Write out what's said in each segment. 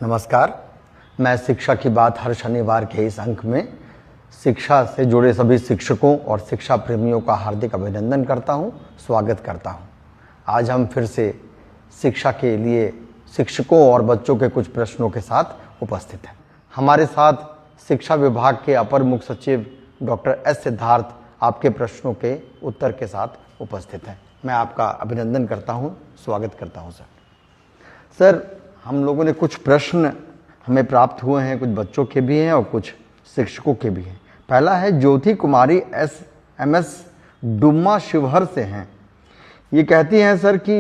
नमस्कार। मैं शिक्षा की बात हर शनिवार के इस अंक में शिक्षा से जुड़े सभी शिक्षकों और शिक्षा प्रेमियों का हार्दिक अभिनंदन करता हूं, स्वागत करता हूं। आज हम फिर से शिक्षा के लिए शिक्षकों और बच्चों के कुछ प्रश्नों के साथ उपस्थित हैं। हमारे साथ शिक्षा विभाग के अपर मुख्य सचिव डॉक्टर एस सिद्धार्थ आपके प्रश्नों के उत्तर के साथ उपस्थित हैं। मैं आपका अभिनंदन करता हूं, स्वागत करता हूं सर। हम लोगों ने कुछ प्रश्न हमें प्राप्त हुए हैं, कुछ बच्चों के भी हैं और कुछ शिक्षकों के भी हैं। पहला है ज्योति कुमारी MS डुम्मा शिवहर से हैं। ये कहती हैं सर कि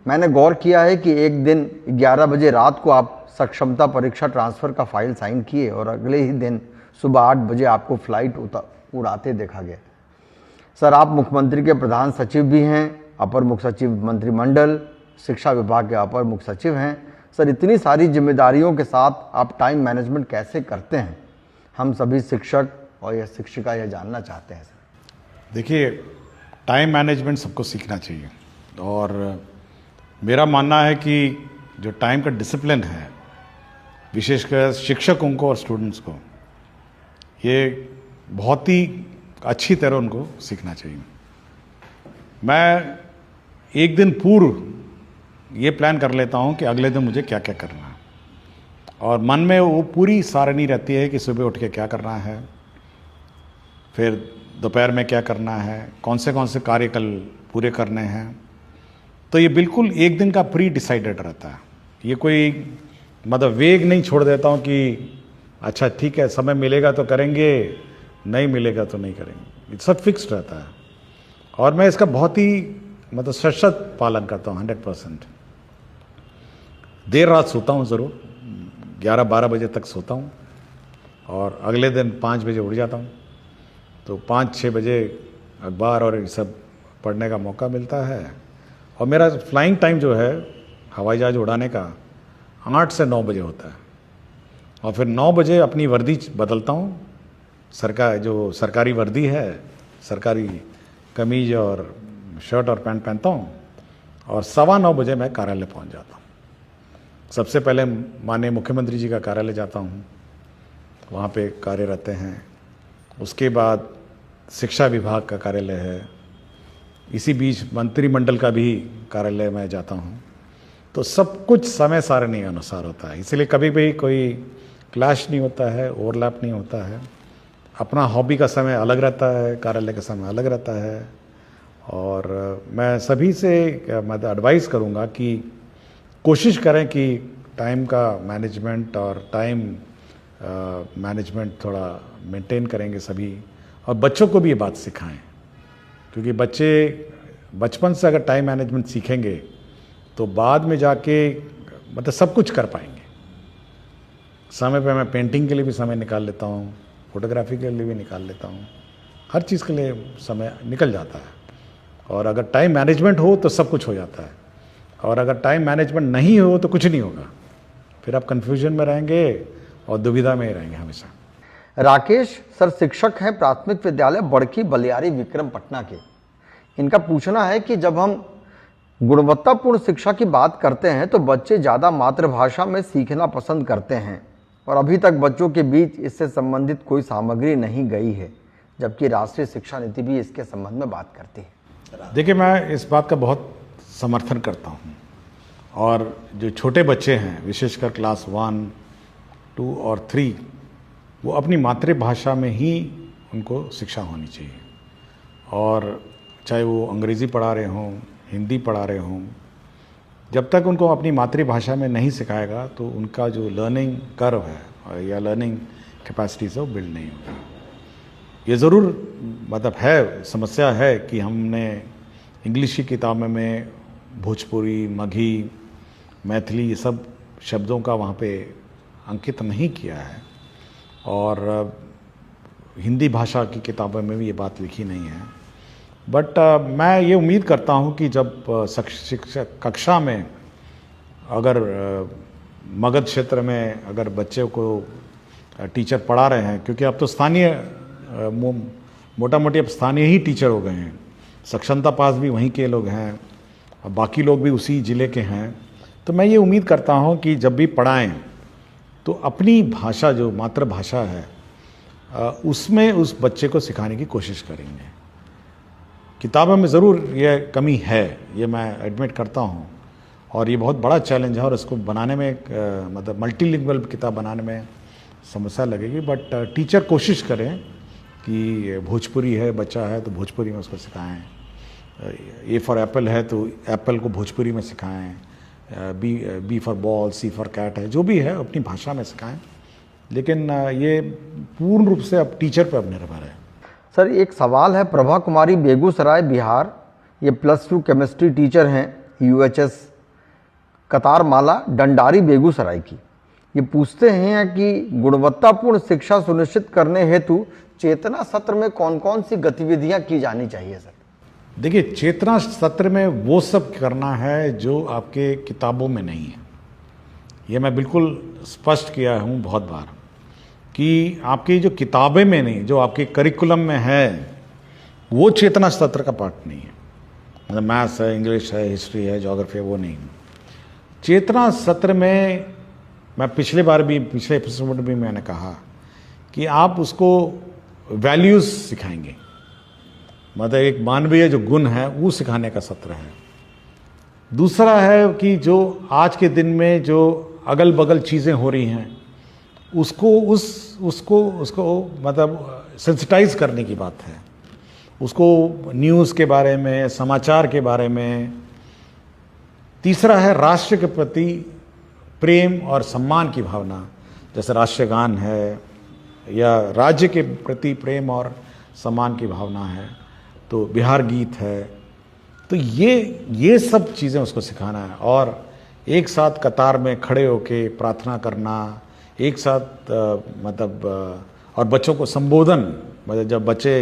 मैंने गौर किया है कि एक दिन 11 बजे रात को आप सक्षमता परीक्षा ट्रांसफ़र का फाइल साइन किए और अगले ही दिन सुबह 8 बजे आपको फ्लाइट उड़ाते देखा गया। सर, आप मुख्यमंत्री के प्रधान सचिव भी हैं, अपर मुख्य सचिव मंत्रिमंडल, शिक्षा विभाग के अपर मुख्य सचिव हैं। सर, इतनी सारी जिम्मेदारियों के साथ आप टाइम मैनेजमेंट कैसे करते हैं? हम सभी शिक्षक और यह शिक्षिका यह जानना चाहते हैं सर। देखिए, टाइम मैनेजमेंट सबको सीखना चाहिए और मेरा मानना है कि जो टाइम का डिसिप्लिन है, विशेषकर शिक्षकों को और स्टूडेंट्स को, ये बहुत ही अच्छी तरह उनको सीखना चाहिए। मैं एक दिन पूर्व ये प्लान कर लेता हूँ कि अगले दिन मुझे क्या क्या करना है और मन में वो पूरी सारणी रहती है कि सुबह उठ के क्या करना है, फिर दोपहर में क्या करना है, कौन से कार्य कल पूरे करने हैं। तो ये बिल्कुल एक दिन का प्री डिसाइडेड रहता है। ये कोई मतलब वेग नहीं छोड़ देता हूँ कि अच्छा ठीक है, समय मिलेगा तो करेंगे, नहीं मिलेगा तो नहीं करेंगे। ये सब फिक्स्ड रहता है और मैं इसका बहुत ही मतलब सशक्त पालन करता हूँ, 100%। देर रात सोता हूँ, ज़रूर 11-12 बजे तक सोता हूँ और अगले दिन 5 बजे उठ जाता हूँ। तो 5-6 बजे अखबार और ये सब पढ़ने का मौका मिलता है और मेरा फ्लाइंग टाइम जो है हवाई जहाज उड़ाने का 8 से 9 बजे होता है और फिर 9 बजे अपनी वर्दी बदलता हूँ। जो सरकारी वर्दी है, सरकारी कमीज और शर्ट और पैंट पहनता हूँ और 9:15 बजे मैं कार्यालय पहुँच जाता हूँ। सबसे पहले माननीय मुख्यमंत्री जी का कार्यालय जाता हूँ, वहाँ पे कार्य रहते हैं। उसके बाद शिक्षा विभाग का कार्यालय है, इसी बीच मंत्रिमंडल का भी कार्यालय में जाता हूँ। तो सब कुछ समय सारणी के अनुसार होता है, इसलिए कभी भी कोई क्लैश नहीं होता है, ओवरलैप नहीं होता है। अपना हॉबी का समय अलग रहता है, कार्यालय का समय अलग रहता है। और मैं सभी से मैं एडवाइस करूँगा कि कोशिश करें कि टाइम का मैनेजमेंट और टाइम मैनेजमेंट थोड़ा मेंटेन करेंगे सभी, और बच्चों को भी ये बात सिखाएं, क्योंकि बच्चे बचपन से अगर टाइम मैनेजमेंट सीखेंगे तो बाद में जाके मतलब सब कुछ कर पाएंगे। समय पे मैं पेंटिंग के लिए भी समय निकाल लेता हूँ, फोटोग्राफी के लिए भी निकाल लेता हूँ, हर चीज़ के लिए समय निकल जाता है। और अगर टाइम मैनेजमेंट हो तो सब कुछ हो जाता है, और अगर टाइम मैनेजमेंट नहीं हो तो कुछ नहीं होगा। फिर आप कंफ्यूजन में रहेंगे और दुविधा में ही रहेंगे हमेशा। राकेश सर शिक्षक हैं प्राथमिक विद्यालय बड़की बलियारी विक्रम पटना के। इनका पूछना है कि जब हम गुणवत्तापूर्ण शिक्षा की बात करते हैं तो बच्चे ज़्यादा मातृभाषा में सीखना पसंद करते हैं और अभी तक बच्चों के बीच इससे संबंधित कोई सामग्री नहीं गई है, जबकि राष्ट्रीय शिक्षा नीति भी इसके संबंध में बात करती है। देखिए, मैं इस बात का बहुत समर्थन करता हूँ और जो छोटे बच्चे हैं, विशेषकर क्लास 1, 2 और 3, वो अपनी मातृभाषा में ही उनको शिक्षा होनी चाहिए। और चाहे वो अंग्रेज़ी पढ़ा रहे हों, हिंदी पढ़ा रहे हों, जब तक उनको अपनी मातृभाषा में नहीं सिखाएगा तो उनका जो लर्निंग कर्व है या लर्निंग कैपेसिटी से वो बिल्ड नहीं होगा। ये ज़रूर मतलब है, समस्या है कि हमने इंग्लिश की किताबों में भोजपुरी, मगही, मैथिली, ये सब शब्दों का वहाँ पे अंकित नहीं किया है और हिंदी भाषा की किताबों में भी ये बात लिखी नहीं है। बट मैं ये उम्मीद करता हूँ कि जब शिक्षक कक्षा में अगर मगध क्षेत्र में अगर बच्चे को टीचर पढ़ा रहे हैं, क्योंकि अब तो स्थानीय मोटा मोटी अब स्थानीय ही टीचर हो गए हैं, सक्षमता पास भी वहीं के लोग हैं और बाकी लोग भी उसी ज़िले के हैं, तो मैं ये उम्मीद करता हूँ कि जब भी पढ़ाएं तो अपनी भाषा जो मातृभाषा है उसमें उस बच्चे को सिखाने की कोशिश करेंगे। किताबों में ज़रूर ये कमी है, ये मैं एडमिट करता हूँ, और ये बहुत बड़ा चैलेंज है, और इसको बनाने में मतलब मल्टीलिंगुअल किताब बनाने में समस्या लगेगी। बट टीचर कोशिश करें कि भोजपुरी है, बच्चा है तो भोजपुरी में उसको सिखाएं, ए फॉर एप्पल है तो एप्पल को भोजपुरी में सिखाएं, B for ball, C for cat है, जो भी है अपनी भाषा में सिखाएं। लेकिन ये पूर्ण रूप से अब टीचर पर अब निर्भर है। सर एक सवाल है, प्रभा कुमारी बेगूसराय बिहार, ये +2 केमिस्ट्री टीचर हैं UHS कतारमाला डंडारी बेगूसराय की। ये पूछते हैं कि गुणवत्तापूर्ण शिक्षा सुनिश्चित करने हेतु चेतना सत्र में कौन कौन सी गतिविधियां की जानी चाहिए सर? देखिए, चेतना सत्र में वो सब करना है जो आपके किताबों में नहीं है। ये मैं बिल्कुल स्पष्ट किया हूँ बहुत बार कि आपकी जो किताबें में नहीं, जो आपके करिकुलम में है, वो चेतना सत्र का पार्ट नहीं है। मतलब मैथ्स है, इंग्लिश है, हिस्ट्री है, ज्योग्राफी है, वो नहीं। चेतना सत्र में मैं पिछले एपिसोड में भी मैंने कहा कि आप उसको वैल्यूज़ सिखाएंगे, मतलब एक मानवीय जो गुण है वो सिखाने का सत्र है। दूसरा है कि जो आज के दिन में जो अगल बगल चीज़ें हो रही हैं उसको मतलब सेंसिटाइज करने की बात है। उसको न्यूज़ के बारे में, समाचार के बारे में। तीसरा है राष्ट्र के प्रति प्रेम और सम्मान की भावना, जैसे राष्ट्रीय गान है या राज्य के प्रति प्रेम और सम्मान की भावना है, तो बिहार गीत है। तो ये सब चीज़ें उसको सिखाना है, और एक साथ कतार में खड़े होके प्रार्थना करना, एक साथ और बच्चों को संबोधन, मतलब जब बच्चे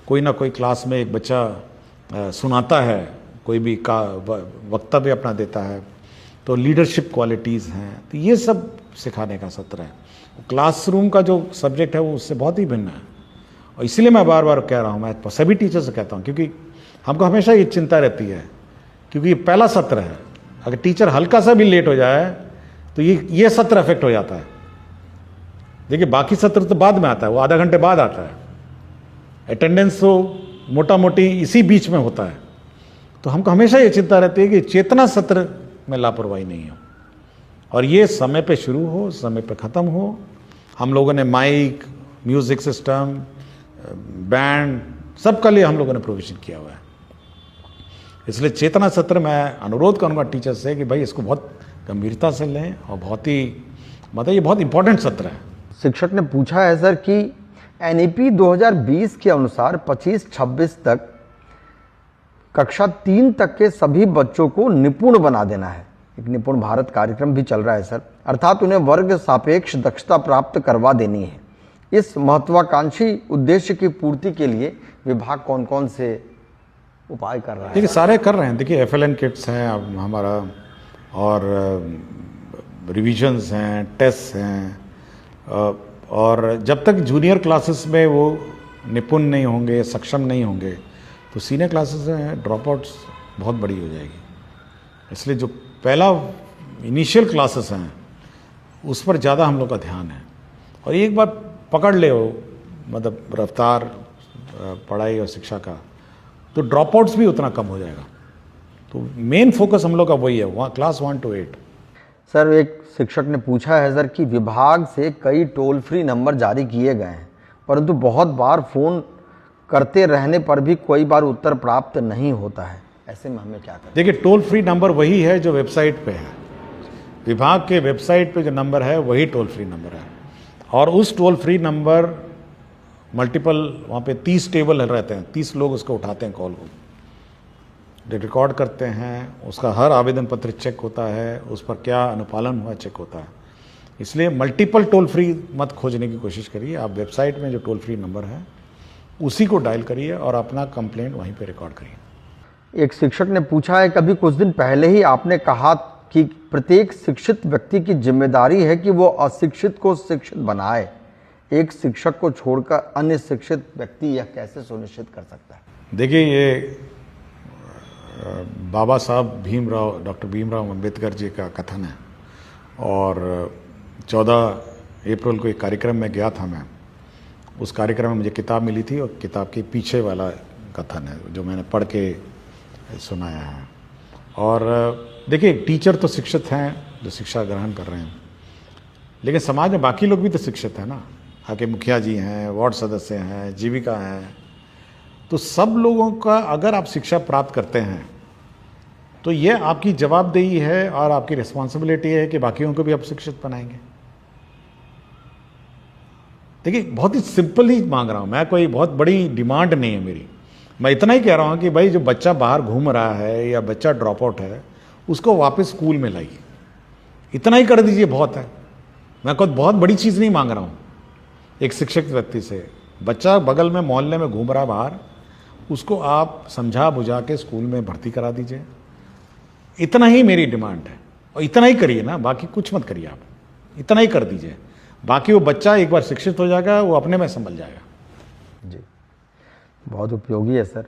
कोई ना कोई क्लास में एक बच्चा सुनाता है, कोई भी का वक्तव्य अपना देता है, तो लीडरशिप क्वालिटीज़ हैं, तो ये सब सिखाने का सत्र है। क्लासरूम का जो सब्जेक्ट है वो उससे बहुत ही भिन्न है, और इसलिए मैं बार बार कह रहा हूँ, मैं सभी टीचर से कहता हूँ, क्योंकि हमको हमेशा ये चिंता रहती है, क्योंकि ये पहला सत्र है। अगर टीचर हल्का सा भी लेट हो जाए तो ये सत्र अफेक्ट हो जाता है। देखिए, बाकी सत्र तो बाद में आता है, वो आधा घंटे बाद आता है। अटेंडेंस तो मोटा मोटी इसी बीच में होता है। तो हमको हमेशा ये चिंता रहती है कि चेतना सत्र में लापरवाही नहीं हो, और ये समय पे शुरू हो, समय पे ख़त्म हो। हम लोगों ने माइक, म्यूज़िक सिस्टम, बैंड, सबका लिए हम लोगों ने प्रोविज़न किया हुआ है। इसलिए चेतना सत्र मैं अनुरोध करूँगा टीचर से कि भाई इसको बहुत गंभीरता से लें, और बहुत ही मतलब ये बहुत इंपॉर्टेंट सत्र है। शिक्षक ने पूछा है सर कि NEP 2020 के अनुसार 25-26 तक कक्षा 3 तक के सभी बच्चों को निपुण बना देना है। एक निपुण भारत कार्यक्रम भी चल रहा है सर, अर्थात उन्हें वर्ग सापेक्ष दक्षता प्राप्त करवा देनी है। इस महत्वाकांक्षी उद्देश्य की पूर्ति के लिए विभाग कौन कौन से उपाय कर रहा है? देखिए, सारे कर रहे हैं। देखिए, FLN किट्स हैं अब हमारा, और रिविजन्स हैं, टेस्ट हैं, और जब तक जूनियर क्लासेस में वो निपुण नहीं होंगे, सक्षम नहीं होंगे, तो सीनियर क्लासेस हैं, ड्रॉप आउट्स बहुत बड़ी हो जाएगी। इसलिए जो पहला इनिशियल क्लासेस हैं उस पर ज़्यादा हम लोग का ध्यान है, और एक बार पकड़ ले हो मतलब रफ्तार पढ़ाई और शिक्षा का, तो ड्रॉप आउट्स भी उतना कम हो जाएगा। तो मेन फोकस हम लोग का वही है, वहाँ क्लास 1 to 8। सर एक शिक्षक ने पूछा है सर कि विभाग से कई टोल फ्री नंबर जारी किए गए हैं, परंतु बहुत बार फ़ोन करते रहने पर भी कोई बार उत्तर प्राप्त नहीं होता है, ऐसे में हमें क्या करें? देखिए, टोल फ्री नंबर वही है जो वेबसाइट पे है। विभाग के वेबसाइट पे जो नंबर है वही टोल फ्री नंबर है, और उस टोल फ्री नंबर मल्टीपल वहाँ पे 30 टेबल रहते हैं, 30 लोग उसको उठाते हैं, कॉल को रिकॉर्ड करते हैं, उसका हर आवेदन पत्र चेक होता है, उस पर क्या अनुपालन हुआ चेक होता है। इसलिए मल्टीपल टोल फ्री मत खोजने की कोशिश करिए, आप वेबसाइट में जो टोल फ्री नंबर है उसी को डायल करिए और अपना कंप्लेंट वहीं पे रिकॉर्ड करिए। एक शिक्षक ने पूछा है, कभी कुछ दिन पहले ही आपने कहा कि प्रत्येक शिक्षित व्यक्ति की जिम्मेदारी है कि वो अशिक्षित को शिक्षित बनाए, एक शिक्षक को छोड़कर अन्य शिक्षित व्यक्ति यह कैसे सुनिश्चित कर सकता है? देखिए, ये बाबा साहब डॉक्टर भीमराव अम्बेडकर जी का कथन है, और 14 अप्रैल को एक कार्यक्रम में गया था मैं। उस कार्यक्रम में मुझे किताब मिली थी और किताब के पीछे वाला कथन है जो मैंने पढ़ के सुनाया है। और देखिए, टीचर तो शिक्षित हैं जो शिक्षा ग्रहण कर रहे हैं, लेकिन समाज में बाकी लोग भी तो शिक्षित हैं ना। आके मुखिया जी हैं, वार्ड सदस्य हैं, जीविका हैं, तो सब लोगों का अगर आप शिक्षा प्राप्त करते हैं तो ये आपकी जवाबदेही है और आपकी रिस्पॉन्सिबिलिटी है कि बाकियों को भी आप शिक्षित बनाएंगे। देखिए, बहुत ही सिंपल ही मांग रहा हूं मैं, कोई बहुत बड़ी डिमांड नहीं है मेरी। मैं इतना ही कह रहा हूं कि भाई जो बच्चा बाहर घूम रहा है या बच्चा ड्रॉप आउट है उसको वापस स्कूल में लाइए, इतना ही कर दीजिए, बहुत है। मैं कोई बहुत बड़ी चीज़ नहीं मांग रहा हूं एक शिक्षित व्यक्ति से। बच्चा बगल में मोहल्ले में घूम रहा है बाहर, उसको आप समझा बुझा के स्कूल में भर्ती करा दीजिए, इतना ही मेरी डिमांड है। और इतना ही करिए ना, बाकी कुछ मत करिए, आप इतना ही कर दीजिए। बाकी वो बच्चा एक बार शिक्षित हो जाएगा, वो अपने में संभल जाएगा। जी, बहुत उपयोगी है सर।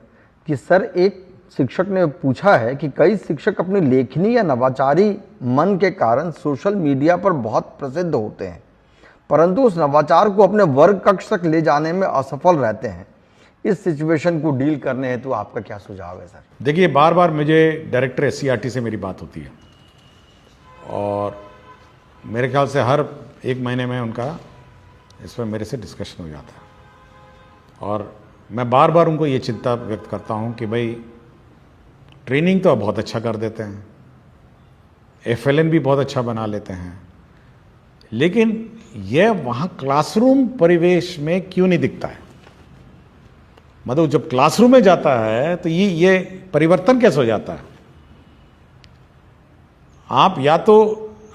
कि सर, एक शिक्षक ने पूछा है कि कई शिक्षक अपनी लेखनी या नवाचारी मन के कारण सोशल मीडिया पर बहुत प्रसिद्ध होते हैं, परंतु उस नवाचार को अपने वर्ग कक्ष तक ले जाने में असफल रहते हैं। इस सिचुएशन को डील करने हेतु आपका क्या सुझाव है सर? देखिए, बार बार मुझे डायरेक्टर एससीईआरटी से मेरी बात होती है और मेरे ख्याल से हर एक महीने में उनका इस पर मेरे से डिस्कशन हो जाता है। और मैं बार बार उनको ये चिंता व्यक्त करता हूँ कि भाई ट्रेनिंग तो बहुत अच्छा कर देते हैं, एफएलएन भी बहुत अच्छा बना लेते हैं, लेकिन यह वहाँ क्लासरूम परिवेश में क्यों नहीं दिखता है? मतलब जब क्लासरूम में जाता है तो ये परिवर्तन कैसे हो जाता है? आप या तो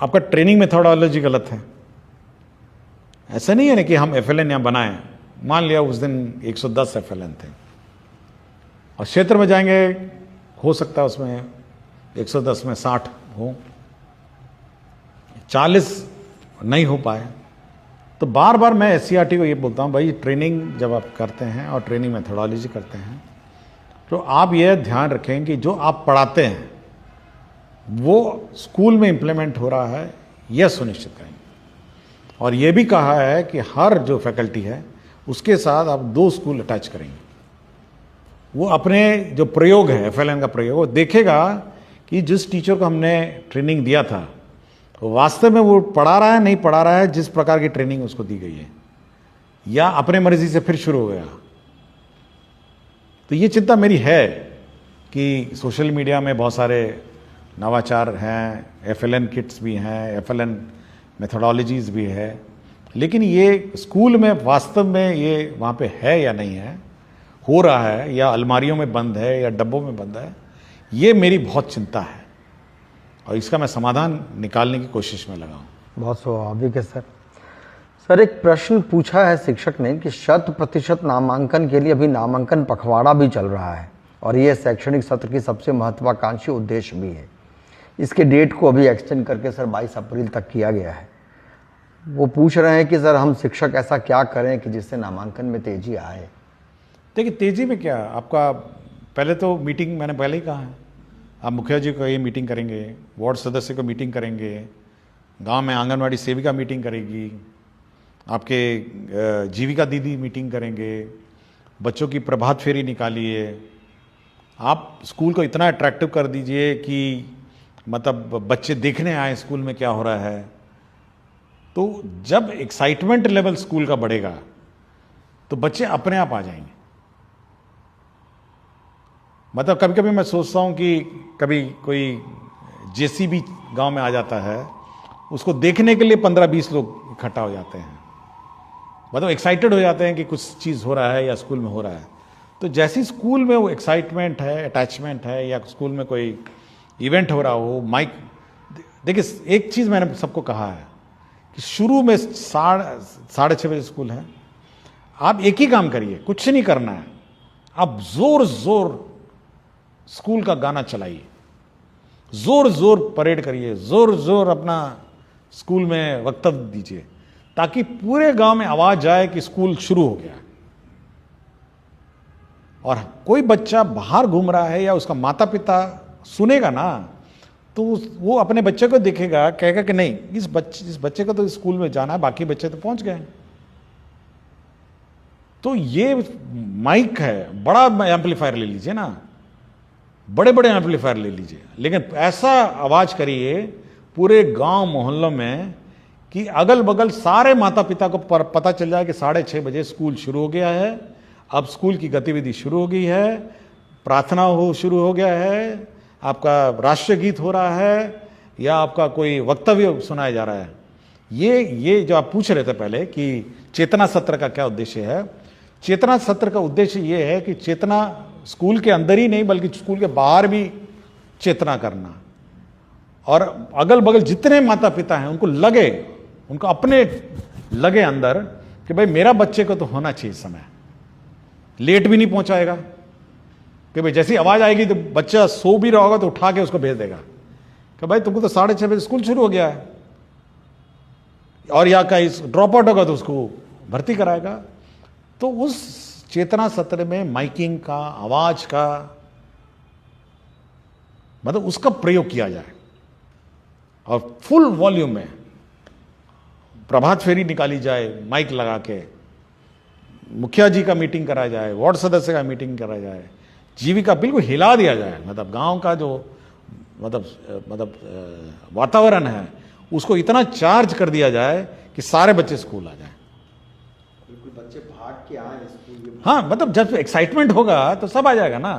आपका ट्रेनिंग मेथोडोलॉजी गलत है। ऐसा नहीं है ना कि हम एफएलएन यहां बनाएं, मान लिया उस दिन 110 एफएलएन थे और क्षेत्र में जाएंगे, हो सकता है उसमें 110 में 60 हो, 40 नहीं हो पाए। तो बार बार मैं एससीईआरटी को ये बोलता हूँ, भाई ट्रेनिंग जब आप करते हैं और ट्रेनिंग मेथोडोलॉजी करते हैं तो आप ये ध्यान रखें कि जो आप पढ़ाते हैं वो स्कूल में इम्प्लीमेंट हो रहा है, यह सुनिश्चित करेंगे। और ये भी कहा है कि हर जो फैकल्टी है उसके साथ आप 2 स्कूल अटैच करेंगे। वो अपने जो प्रयोग है एफएलएन का प्रयोग, वो देखेगा कि जिस टीचर को हमने ट्रेनिंग दिया था तो वास्तव में वो पढ़ा रहा है नहीं पढ़ा रहा है जिस प्रकार की ट्रेनिंग उसको दी गई है, या अपने मर्जी से फिर शुरू हो गया। तो ये चिंता मेरी है कि सोशल मीडिया में बहुत सारे नवाचार हैं, एफएलएन किट्स भी हैं, एफएलएन मेथोडोलॉजीज भी है, लेकिन ये स्कूल में वास्तव में ये वहाँ पे है या नहीं है, हो रहा है या अलमारियों में बंद है या डब्बों में बंद है, ये मेरी बहुत चिंता है और इसका मैं समाधान निकालने की कोशिश में लगा हूँ। बहुत स्वाभाविक है सर। सर, एक प्रश्न पूछा है शिक्षक ने कि 100% नामांकन के लिए अभी नामांकन पखवाड़ा भी चल रहा है और ये शैक्षणिक सत्र की सबसे महत्वाकांक्षी उद्देश्य भी है। इसके डेट को अभी एक्सटेंड करके सर 22 अप्रैल तक किया गया है। वो पूछ रहे हैं कि सर हम शिक्षक ऐसा क्या करें कि जिससे नामांकन में तेजी आए? देखिए, तेजी में क्या, आपका पहले तो मीटिंग, मैंने पहले ही कहा है, आप मुखिया जी को ये मीटिंग करेंगे, वार्ड सदस्य को मीटिंग करेंगे, गांव में आंगनवाड़ी सेविका मीटिंग करेगी, आपके जीविका दीदी मीटिंग करेंगे, बच्चों की प्रभात फेरी निकालिए, आप स्कूल को इतना अट्रैक्टिव कर दीजिए कि मतलब बच्चे देखने आए स्कूल में क्या हो रहा है। तो जब एक्साइटमेंट लेवल स्कूल का बढ़ेगा तो बच्चे अपने आप आ जाएंगे। मतलब कभी कभी मैं सोचता हूँ कि कभी कोई जेसीबी गांव में आ जाता है, उसको देखने के लिए 15-20 लोग इकट्ठा हो जाते हैं, मतलब एक्साइटेड हो जाते हैं कि कुछ चीज़ हो रहा है या स्कूल में हो रहा है। तो जैसे स्कूल में वो एक्साइटमेंट है, अटैचमेंट है, या स्कूल में कोई इवेंट हो रहा हो, माइक, देखिए एक चीज़ मैंने सबको कहा है कि शुरू में 6:30 बजे स्कूल है, आप एक ही काम करिए, कुछ नहीं करना है, आप जोर जोर स्कूल का गाना चलाइए, जोर जोर परेड करिए, जोर जोर अपना स्कूल में वक्तव्य दीजिए, ताकि पूरे गांव में आवाज जाए कि स्कूल शुरू हो गया। और कोई बच्चा बाहर घूम रहा है या उसका माता पिता सुनेगा ना, तो वो अपने बच्चे को देखेगा, कहेगा कि नहीं इस बच्चे को तो स्कूल में जाना है, बाकी बच्चे तो पहुंच गए। तो ये माइक है, बड़ा एम्पलीफायर ले लीजिए ना, बड़े बड़े एम्पलीफायर ले लीजिए, लेकिन ऐसा आवाज करिए पूरे गांव मोहल्लों में कि अगल बगल सारे माता पिता को पता चल जाए कि 6:30 बजे स्कूल शुरू हो गया है, अब स्कूल की गतिविधि शुरू हो गई है, प्रार्थना शुरू हो गया है, आपका राष्ट्रीय गीत हो रहा है या आपका कोई वक्तव्य सुनाया जा रहा है। ये जो आप पूछ रहे थे पहले कि चेतना सत्र का क्या उद्देश्य है, चेतना सत्र का उद्देश्य ये है कि चेतना स्कूल के अंदर ही नहीं बल्कि स्कूल के बाहर भी चेतना करना, और अगल बगल जितने माता पिता हैं उनको अपने लगे अंदर कि भाई मेरा बच्चे को तो होना चाहिए समय, लेट भी नहीं पहुंचाएगा, कि भाई जैसी आवाज आएगी तो बच्चा सो भी रहा होगा तो उठा के उसको भेज देगा कि भाई तुमको तो 6:30 बजे स्कूल शुरू हो गया है, और या कहीं ड्रॉप आउट होगा तो उसको भर्ती कराएगा। तो उस चेतना सत्र में माइकिंग का, आवाज का, मतलब उसका प्रयोग किया जाए और फुल वॉल्यूम में प्रभात फेरी निकाली जाए, माइक लगा के मुखिया जी का मीटिंग करा जाए, वार्ड सदस्य का मीटिंग करा जाए, जीविका बिल्कुल हिला दिया जाए, मतलब गांव का जो मतलब वातावरण है उसको इतना चार्ज कर दिया जाए कि सारे बच्चे स्कूल आ जाए, बिल्कुल बच्चे भाग के आए स्कूल। हाँ, मतलब जब एक्साइटमेंट होगा तो सब आ जाएगा ना।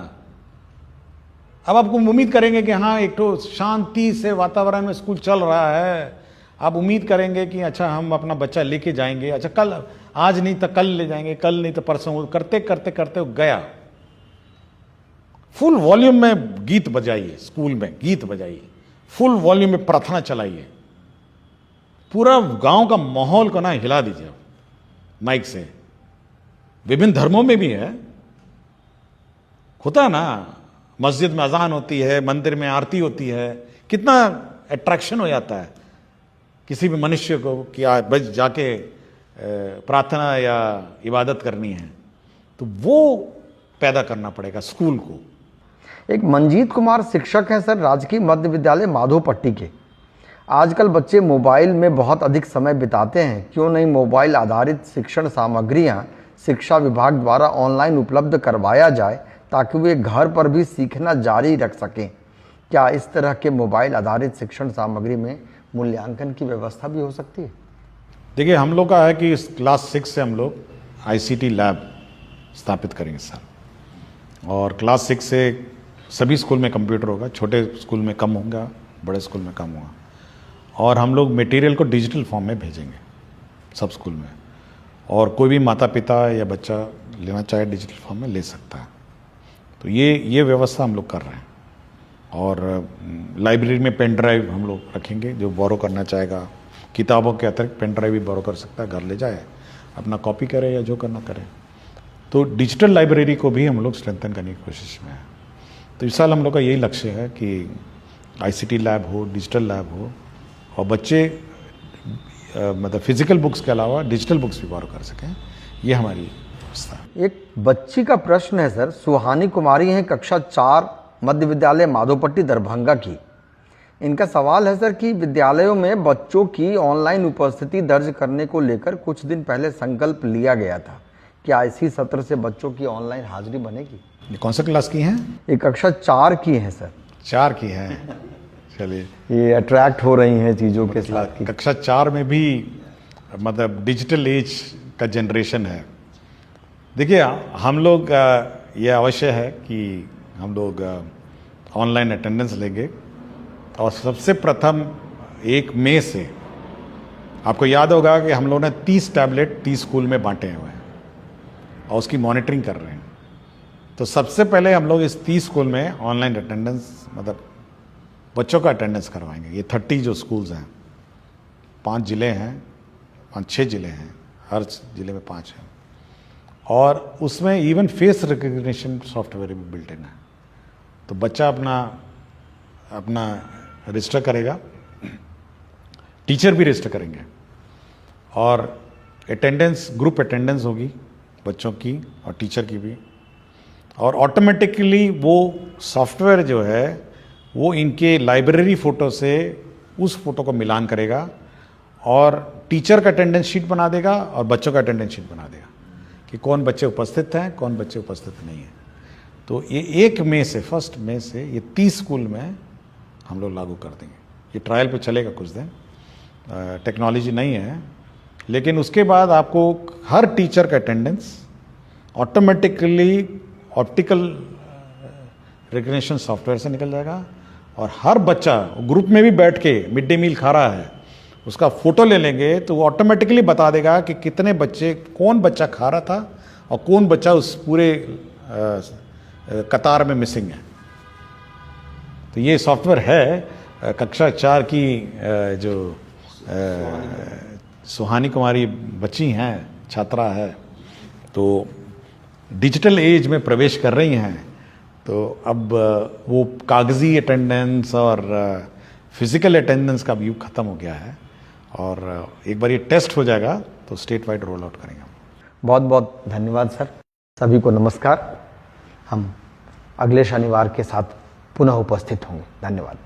अब आपको उम्मीद करेंगे कि हाँ एक तो शांति से वातावरण में स्कूल चल रहा है, आप उम्मीद करेंगे कि अच्छा हम अपना बच्चा लेके जाएंगे, अच्छा कल, आज नहीं तो कल ले जाएंगे, कल नहीं तो परसों, करते करते करते गया। फुल वॉल्यूम में गीत बजाइए, स्कूल में गीत बजाइए, फुल वॉल्यूम में प्रार्थना चलाइए, पूरा गांव का माहौल को ना हिला दीजिए माइक से। विभिन्न धर्मों में भी है, होता है ना, मस्जिद में अजान होती है, मंदिर में आरती होती है, कितना अट्रैक्शन हो जाता है किसी भी मनुष्य को कि बस जाके प्रार्थना या इबादत करनी है, तो वो पैदा करना पड़ेगा स्कूल को। एक मंजीत कुमार शिक्षक हैं सर, राजकीय मध्य विद्यालय माधोपट्टी के। आजकल बच्चे मोबाइल में बहुत अधिक समय बिताते हैं, क्यों नहीं मोबाइल आधारित शिक्षण सामग्रियां शिक्षा विभाग द्वारा ऑनलाइन उपलब्ध करवाया जाए ताकि वे घर पर भी सीखना जारी रख सकें। क्या इस तरह के मोबाइल आधारित शिक्षण सामग्री में मूल्यांकन की व्यवस्था भी हो सकती है? देखिए, हम लोग का है कि इस क्लास 6 से हम लोग ICT लैब स्थापित करेंगे सर, और क्लास 6 से सभी स्कूल में कंप्यूटर होगा, छोटे स्कूल में कम होगा, बड़े स्कूल में कम होगा, और हम लोग मटेरियल को डिजिटल फॉर्म में भेजेंगे सब स्कूल में, और कोई भी माता पिता या बच्चा लेना चाहे डिजिटल फॉर्म में ले सकता है। तो ये व्यवस्था हम लोग कर रहे हैं, और लाइब्रेरी में पेन ड्राइव हम लोग रखेंगे, जो बोरो करना चाहेगा किताबों के अतिरिक्त पेन ड्राइव भी बोरो कर सकता है, घर ले जाए अपना कॉपी करे या जो करना करे। तो डिजिटल लाइब्रेरी को भी हम लोग स्ट्रेंथन करने की कोशिश में है। तो इस साल हम लोग का यही लक्ष्य है कि ICT लैब हो, डिजिटल लैब हो, और बच्चे मतलब फिजिकल बुक्स के अलावा डिजिटल बुक्स भी बोरो कर सकें, ये हमारी व्यवस्था है। एक बच्ची का प्रश्न है सर, सुहानी कुमारी हैं, कक्षा 4 मध्य विद्यालय माधोपट्टी दरभंगा की। इनका सवाल है सर कि विद्यालयों में बच्चों की ऑनलाइन उपस्थिति दर्ज करने को लेकर कुछ दिन पहले संकल्प लिया गया था, क्या इसी सत्र से बच्चों की ऑनलाइन हाजिरी बनेगी? ये कौन सा क्लास की हैं? ये कक्षा 4 की है सर। 4 की हैं, चलिए, ये अट्रैक्ट हो रही हैं चीज़ों के साथ की। कक्षा 4 में भी मतलब डिजिटल एज का जनरेशन है। देखिए, हम लोग ये अवश्य है कि हम लोग ऑनलाइन अटेंडेंस लेंगे, और सबसे प्रथम 1 मई से आपको याद होगा कि हम लोगों ने 30 टैबलेट 30 स्कूल में बांटे हुए हैं और उसकी मॉनिटरिंग कर रहे हैं। तो सबसे पहले हम लोग इस 30 स्कूल में ऑनलाइन अटेंडेंस, मतलब बच्चों का अटेंडेंस करवाएंगे। ये 30 जो स्कूल्स हैं, 5 जिले हैं, 5-6 जिले हैं, हर जिले में 5 हैं, और उसमें इवन फेस रिकग्निशन सॉफ्टवेयर भी बिल्ट इन है। तो बच्चा अपना रजिस्टर करेगा, टीचर भी रजिस्टर करेंगे, और अटेंडेंस, ग्रुप अटेंडेंस होगी बच्चों की और टीचर की भी, और ऑटोमेटिकली वो सॉफ्टवेयर जो है वो इनके लाइब्रेरी फ़ोटो से उस फोटो को मिलान करेगा और टीचर का अटेंडेंस शीट बना देगा और बच्चों का अटेंडेंस शीट बना देगा कि कौन बच्चे उपस्थित हैं, कौन बच्चे उपस्थित नहीं हैं। तो ये 1 मई से 1 मई से ये 30 स्कूल में हम लोग लागू कर देंगे। ये ट्रायल पे चलेगा कुछ दिन, टेक्नोलॉजी नहीं है, लेकिन उसके बाद आपको हर टीचर का attendance automatically optical recognition software से निकल जाएगा और हर बच्चा ग्रुप में भी बैठ के मिड डे मील खा रहा है, उसका फोटो ले लेंगे तो वो ऑटोमेटिकली बता देगा कि कितने बच्चे, कौन बच्चा खा रहा था और कौन बच्चा उस पूरे कतार में मिसिंग है। तो ये सॉफ्टवेयर है। कक्षा 4 की जो सुहानी कुमारी बच्ची हैं, छात्रा है, तो डिजिटल एज में प्रवेश कर रही हैं, तो अब वो कागजी अटेंडेंस और फिजिकल अटेंडेंस का भी युग खत्म हो गया है और एक बार ये टेस्ट हो जाएगा तो स्टेट वाइड रोल आउट करेंगे। बहुत बहुत धन्यवाद सर। सभी को नमस्कार। हम अगले शनिवार के साथ पुनः उपस्थित होंगे। धन्यवाद।